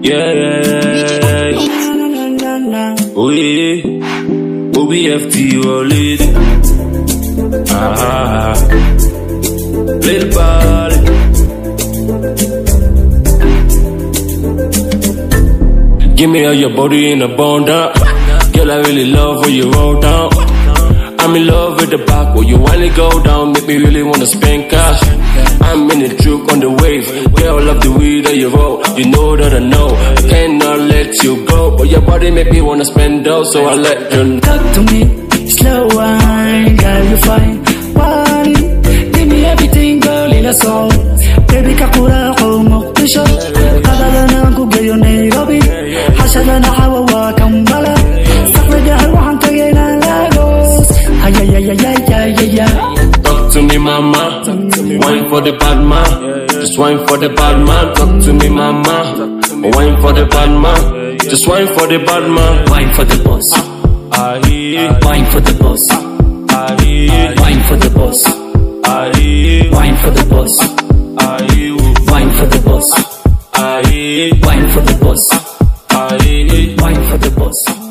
Yeah. Oui, OBFT Walid. Little body. Give me all your body in a bunda. Girl, I really love when you roll down. I'm in love with the back where you wanna go down. Make me really wanna spend cash. I'm in the juke on the wave. Girl, love the way that you roll. You know that I know I cannot let you go, but your body make me wanna spend dough, so I let you know. Talk to me, slow wine, girl you fine. Wine, give me everything, girl in a soul. Baby kakura ko Moqdisho. Kadala na ko gayon Nairobi. Hashala na hawa kambala. Sakla jahal wahan tagay na Lagos. Talk to me, mama. Wine for the bad man. Just wine for the bad man. Talk to me, mama. Wine for the bad man. Just wine for the bad man. Wine for the boss. Wine for the boss. Wine for the boss. Wine for the boss. Wine for the boss. Wine for the boss. Wine for the boss.